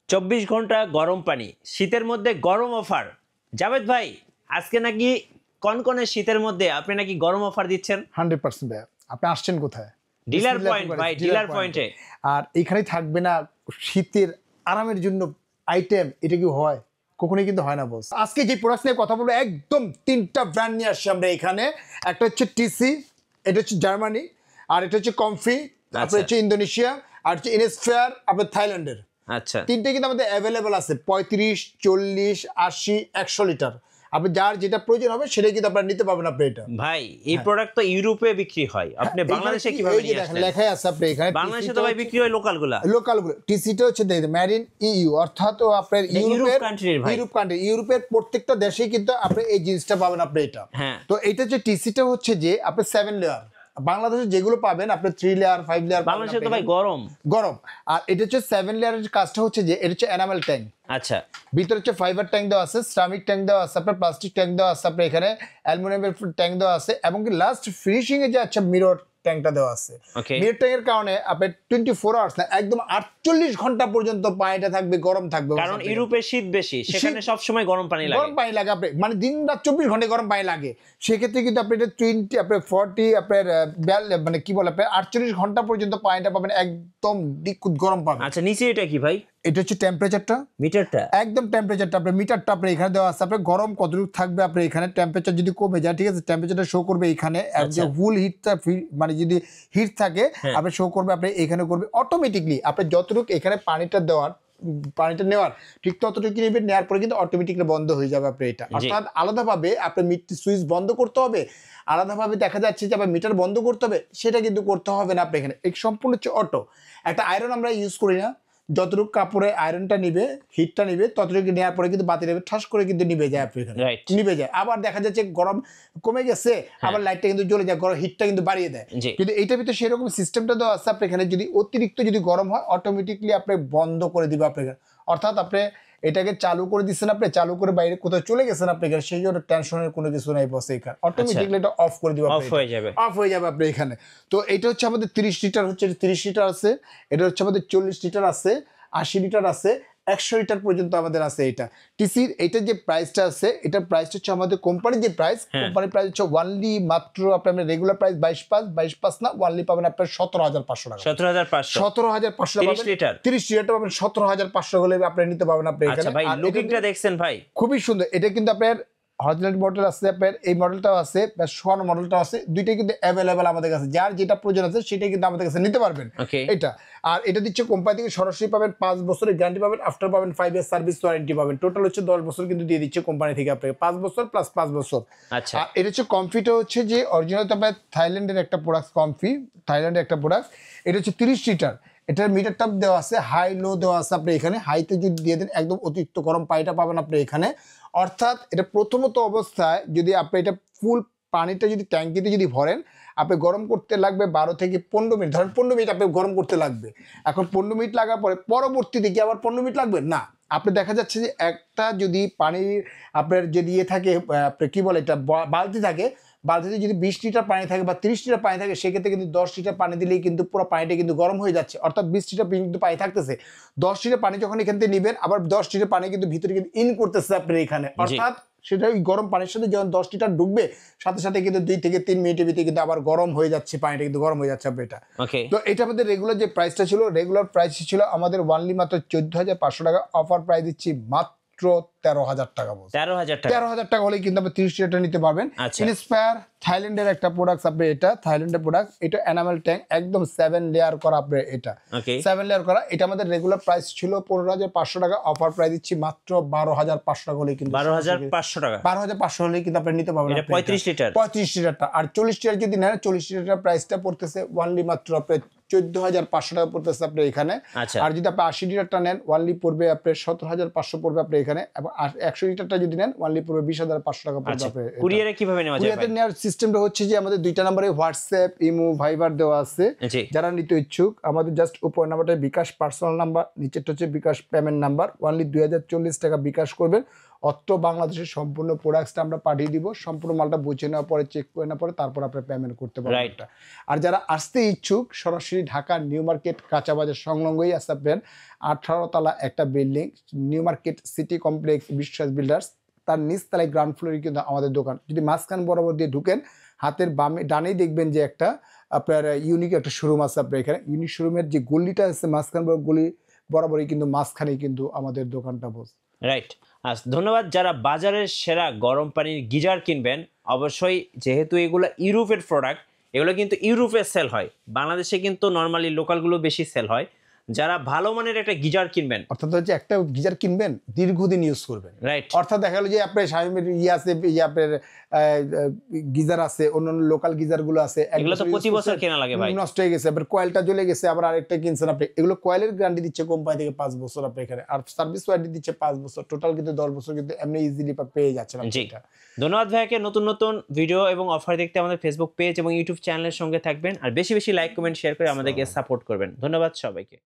24 ঘন্টা গরম পানি, শীতের মধ্যে গরম অফার। জাভেদ ভাই, আজকে নাকি কনকনে শীতের মধ্যে আপনি নাকি গরম অফার দিচ্ছেন? 100% ভাইয়া। আপনি আসছেন কোথায়? ডিলার বিসমিল্লাহ পয়েন্ট করে, ভাই, ডিলার ডিলার পয়েন্টে। পয়েন্টে। আর এখানেই থাকবে না শীতের আরামের জন্য আইটেম, এটা কি হয়? কখনোই কিন্তু হয় না বস। আজকে যে প্রোডাক্ট নিয়ে কথা বলবো, একদম 3টা ব্র্যান্ড নিয়ে আসছি আমরা এখানে। একটা হচ্ছে টিসি, এটা হচ্ছে জার্মানি, আর এটা হচ্ছে কমফি, আপনার হচ্ছে ইন্দোনেশিয়া, আর হচ্ছে ইনস্ফেয়ার আপনার থাইল্যান্ডের। আচ্ছা, তিনটে কিন্তু আমাদের অ্যাভেলেবল আছে, 35, 40, 80, 100 লিটার। আপনি যার যেটা প্রয়োজন হবে সেটাই কিন্তু আপনারা নিতে পারবেন। আপনি এটা ভাই এই প্রোডাক্ট তো ইউরোপে বিক্রি হয়, আপনি বাংলাদেশে কিভাবে নিয়ে আসলেন? লেখাই আছে আপনি এখানে। বাংলাদেশে তো ভাই বিক্রি হয় লোকালগুলা। লোকালগুলো টিসিটা হচ্ছে মেড ইন ইউ, অর্থাৎ আপনার ইউরোপ কান্ট্রির ভাই। ইউরোপ কান্ট্রি, ইউরোপের প্রত্যেকটা দেশেই কিন্তু আপনি এই জিনিসটা পাবেন। আপনি এটা, হ্যাঁ। তো এইটা যে টিসিটা হচ্ছে যে আপনি 7 লেয়ার। বাংলাদেশে যেগুলো পাবেন আপনি 3 লেয়ার 5 লেয়ার, বাংলাদেশে তো ভাই গরম গরম। আর এটা হচ্ছে 7 লেয়ারের কাজটা হচ্ছে যে এটা হচ্ছে এনামেল ট্যাঙ্ক। আচ্ছা, ভিতরে হচ্ছে ফাইবার ট্যাঙ্ক দেওয়া আছে, সিরামিক ট্যাঙ্ক দেওয়া আছে, আপনার প্লাস্টিক ট্যাঙ্ক দেওয়া আছে, আপনার এখানে অ্যালুমিনিয়ামের ট্যাঙ্ক দেওয়া আছে, এবং কি লাস্ট ফিনিশিং এ যে আচ্ছা মিরর ট্যাঙ্কটা দেওয়া আছে। Okay. মিরর ট্যাঙ্কের কারণে আপনার 24 আওয়ার্স না, একদম 48 ঘন্টা পর্যন্ত পানিটা থাকবে, গরম থাকবে। কারণ ইউরোপে শীত বেশি, সেখানে সব সময় গরম পানি লাগে। গরম পানি লাগে আপনি, মানে দিন রাত 24 ঘন্টা গরম পানি লাগে। সেক্ষেত্রে কিন্তু আপনি এটা 20 আপনার 40 আপনার মানে কি বলে আপনার 48 ঘন্টা পর্যন্ত পানিটা পাবেন, একদম নিখুঁত গরম পাবেন। আচ্ছা, নিচে এটা কি ভাই? এটা হচ্ছে টেম্পারেচারটা, মিটারটা। একদম টেম্পারেচারটা আপনার মিটারটা আপনার এখানে দেওয়া আছে। আপনার গরম কতটুকু থাকবে আপনার এখানে, টেম্পারেচার যদি কমে যায়, ঠিক আছে, টেম্পারেচারটা শো করবে এখানে। আর যে ফুল হিটটা মানে যদি হিট থাকে আপনি শো করবে, আপনি এখানে করবে অটোমেটিকলি। আপনি যতটুকু এখানে পানিটা দেওয়ার, পানিটা নেওয়ার ঠিক ততটুকু নেবেন, নেওয়ার পরে কিন্তু অটোমেটিকলি বন্ধ হয়ে যাবে আপনার এটা। অর্থাৎ আলাদাভাবে আপনার সুইচ বন্ধ করতে হবে, আলাদাভাবে দেখা যাচ্ছে যে আবার মিটার বন্ধ করতে হবে, সেটা কিন্তু করতে হবে না আপনার এখানে। এই সম্পূর্ণ হচ্ছে অটো। একটা আয়রন আমরা ইউজ করি না, যতটুকু কাপড়ে আয়রনটা নিবে, হিটটা নিবে, ততটুকু নেওয়ার পরে কিন্তু বাতি নেবে, ঠাস করে কিন্তু নিভে যায় আপনি এখানে, নিভে যায়। আবার দেখা যাচ্ছে গরম কমে গেছে, আবার লাইটটা কিন্তু জ্বলে যায়, গরম হিটটা কিন্তু বাড়িয়ে দেয়। কিন্তু এইটার ভিতরে সেরকম সিস্টেমটা দেওয়া আছে। আপনি এখানে যদি অতিরিক্ত যদি গরম হয়, অটোমেটিকলি আপনি বন্ধ করে দিবে আপনাকে। অর্থাৎ আপনি এটাকে চালু করে দিচ্ছেন, আপনি চালু করে বাইরে কোথাও চলে গেছেন আপনি এখানে, সেই জন্য টেনশনের কোনো কিছু নাই বসে এখানে। অটোমেটিকলি এটা অফ করে দিবে, অফ হয়ে যাবে, অফ হয়ে যাবে আপনি এখানে। তো এটা হচ্ছে আমাদের 30 লিটার, হচ্ছে 30 লিটার আছে, এটা হচ্ছে আমাদের 40 লিটার আছে, 80 লিটার আছে, 100 লিটার পর্যন্ত আমাদের আছে। এটা টিসির এটা যে প্রাইসটা আছে, এটা প্রাইসটা হচ্ছে আমাদের কোম্পানির যে প্রাইস, কোম্পানির প্রাইস হচ্ছে ওয়ানলি মাত্র আপনার রেগুলার প্রাইস 22.5 না, ওয়ানলি পাবেন আপনার 17,500 টাকা। 17,500 পাবেন। 30 লিটার পাবেন 17,500 হলে আপনি নিতে পারবেন আপনি এখানে। ভাই লুকিংটা দেখছেন ভাই, খুবই সুন্দর। এটা কিন্তু আপনার হজল্যান্ড মডেল আছে, আপনার এই মডেলটাও আছে, সোয়ান মডেলটাও আছে, দুইটাই কিন্তু অ্যাভেলেবেল আমাদের কাছে। যার যেটা প্রয়োজন আছে সেটাই কিন্তু আমাদের কাছে নিতে পারবেন এটা। আর এটা দিচ্ছে কোম্পানি থেকে সরাসরি পাবেন, 5 বছরের গ্যারান্টি পাবেন, আফটার পাবেন 5 ইয়ার সার্ভিস ওয়ারেন্টি পাবেন। টোটাল হচ্ছে 10 বছর কিন্তু দিয়ে দিচ্ছে কোম্পানি থেকে আপনাকে, 5 বছর প্লাস 5 বছর। আচ্ছা, আর এটা হচ্ছে কমফিটা, হচ্ছে যে অরিজিনাল তো থাইল্যান্ডের একটা প্রোডাক্ট, কমফি থাইল্যান্ডের একটা প্রোডাক্ট। এটা হচ্ছে 30 লিটার, এটার মিটার টাপ দেওয়া আছে, হাই লো দেওয়া আছে। আপনি এখানে হাইতে যদি দিয়ে দেন, একদম অতিরিক্ত গরম পানিটা পাবেন আপনি এখানে। অর্থাৎ এটা প্রথমত অবস্থায় যদি আপনি এটা ফুল পানিটা যদি ট্যাঙ্কিতে যদি ভরেন, আপনি গরম করতে লাগবে 12 থেকে 15 মিনিট, ধরেন 15 মিনিট আপনি গরম করতে লাগবে। এখন 15 মিনিট লাগার পরে পরবর্তীতে কি আবার 15 মিনিট লাগবে না, আপনি দেখা যাচ্ছে যে একটা যদি পানির আপনার যদি ইয়ে থাকে, আপনার কি বলে এটা, বালতি থাকে, বালতিতে যদি 20 লিটার পানি থাকে বা 30 লিটার পানি থাকে, সেক্ষেত্রে কিন্তু 10 লিটার পানি দিলেই কিন্তু পুরো পানিটা কিন্তু গরম হয়ে যাচ্ছে। অর্থাৎ 20 লিটার কিন্তু পানি থাকতেছে, 10 লিটার পানি যখন এখান থেকে নেবেন, আবার 10 লিটার পানি কিন্তু ভিতরে কিন্তু ইন করতেছে আপনার এখানে। অর্থাৎ সেটা ওই গরম পানির সাথে যখন 10 লিটার ঢুকবে, সাথে সাথে কিন্তু 2 থেকে 3 মিনিটের ভিতরে কিন্তু আবার গরম হয়ে যাচ্ছে, পানিটা কিন্তু গরম হয়ে যাচ্ছে আপনার এটা। তো এটা আমাদের রেগুলার যে প্রাইসটা ছিল, রেগুলার প্রাইস ছিল আমাদের ওয়ানলি মাত্র 14,500 টাকা। অফার প্রাইস দিচ্ছি মাত্র 13,000 টাকা। 13,000 টাকা হলেই কিন্তু আপনি 30 লিটার নিতে পারবেন। ইনস্পায়ার থাইল্যান্ডের একটা প্রোডাক্ট, আপনি এটা থাইল্যান্ডের প্রোডাক্ট, এটা এনামেল ট্যাঙ্ক, একদম 7 লেয়ার করা আপনি এটা, 7 লেয়ার করা। এটা আমাদের রেগুলার প্রাইস ছিল 15,500 টাকা, অফার প্রাইস দিচ্ছি মাত্র 12,500 টাকা হলেই কিন্তু 12,500 টাকা, 12,500 হলেই কিন্তু আপনি নিতে পারবেন। 35 লিটার, 35 লিটারটা। আর 40 লিটার যদি নেন, 40 লিটার প্রাইসটা পড়তেছে ওয়ানলি মাত্র আপনার 14,500 টাকা পড়তেছে আপনার এখানে। আর যদি আপনি 80 লিটারটা নেন, ওয়ানলি পড়বে আপনার 17,500 পড়বে আপনার এখানে, এবং 100 লিটারটা যদি নেন অনলি পুরো 20,500 টাকা পড়বে। আচ্ছা, আপনার কুরিয়ারে কিভাবে নেওয়া যায় কুরিয়ারে ভাই? নেওয়ার সিস্টেমটা হচ্ছে যে আমাদের 2টা নম্বরে হোয়াটসঅ্যাপ, ইমো, ভাইবার দেওয়া আছে। জি যারা নিতে ইচ্ছুক আমাদের জাস্ট উপর নাম্বারটা বিকাশ পার্সোনাল নাম্বার, নিচেরটা হচ্ছে বিকাশ পেমেন্ট নাম্বার, অনলি 2040 টাকা বিকাশ করবেন। অত্র বাংলাদেশের সম্পূর্ণ প্রোডাক্টসটা আমরা পাঠিয়ে দিব, সম্পূর্ণ মালটা বুঝে নেওয়ার পরে, চেক করে নেওয়ার পরে তারপর আপনার পেমেন্ট করতে পারবেন। Right. এটা আর যারা আসতে ইচ্ছুক সরাসরি ঢাকা নিউ মার্কেট কাঁচা বাজার সংলগ্নই আসবেন, 18 তলা একটা building, new market city complex, বিশ্বাস বিল্ডার্স, তার নিচতলায় গ্রাউন্ড ফ্লোরে কিন্তু আমাদের দোকান। যদি মাঝখান বরাবর দিয়ে ঢুকেন, হাতের বামে ডানেই দেখবেন যে একটা আপনার ইউনিক একটা শোরুম আছে। আপনার এখানে ইউনিক শোরুমের যে গলিটা আছে মাঝখান গলি বরাবরই কিন্তু মাঝখানেই কিন্তু আমাদের দোকানটা বসে। রাইট। আচ্ছা, ধন্যবাদ। যারা বাজারের সেরা গরম পানির গিজার কিনবেন, অবশ্যই যেহেতু এগুলো ইউরোপের প্রোডাক্ট, এগুলো কিন্তু ইউরোপে সেল হয়, বাংলাদেশে কিন্তু নর্মালি লোকালগুলো বেশি সেল হয়। যারা ভালো মানের একটা গিজার কিনবেন, অর্থাৎ হচ্ছে একটা গিজার কিনবেন দীর্ঘদিন ইউজ করবেন। রাইট, অর্থাৎ দেখা গেলো যে আপনার স্বামীর আছে, আপনার গিজার আছে, অন্যান্য লোকাল গিজার গুলো আছে, এগুলো তো প্রতি বছর কেনা লাগে ভাই। নষ্ট হয়ে গেছে, আবার কয়েলটা জ্বলে গেছে, আবার আরেকটা কিনছেন আপনি, এগুলো কয়েলের গ্যারান্টি দিচ্ছে কোম্পানি থেকে 5 বছর আপনি এখানে, আর সার্ভিস ওয়ারেন্টি দিচ্ছে 5 বছর, টোটাল কিন্তু 10 বছর কিন্তু এমনি ইজিলি পেয়ে যাচ্ছেন আপনি জি। এটা। ধন্যবাদ ভাইয়াকে। নতুন নতুন ভিডিও এবং অফার দেখতে আমাদের ফেসবুক পেজ এবং ইউটিউব চ্যানেলের সঙ্গে থাকবেন, আর বেশি বেশি লাইক, কমেন্ট, শেয়ার করে আমাদেরকে সাপোর্ট করবেন। ধন্যবাদ সবাইকে।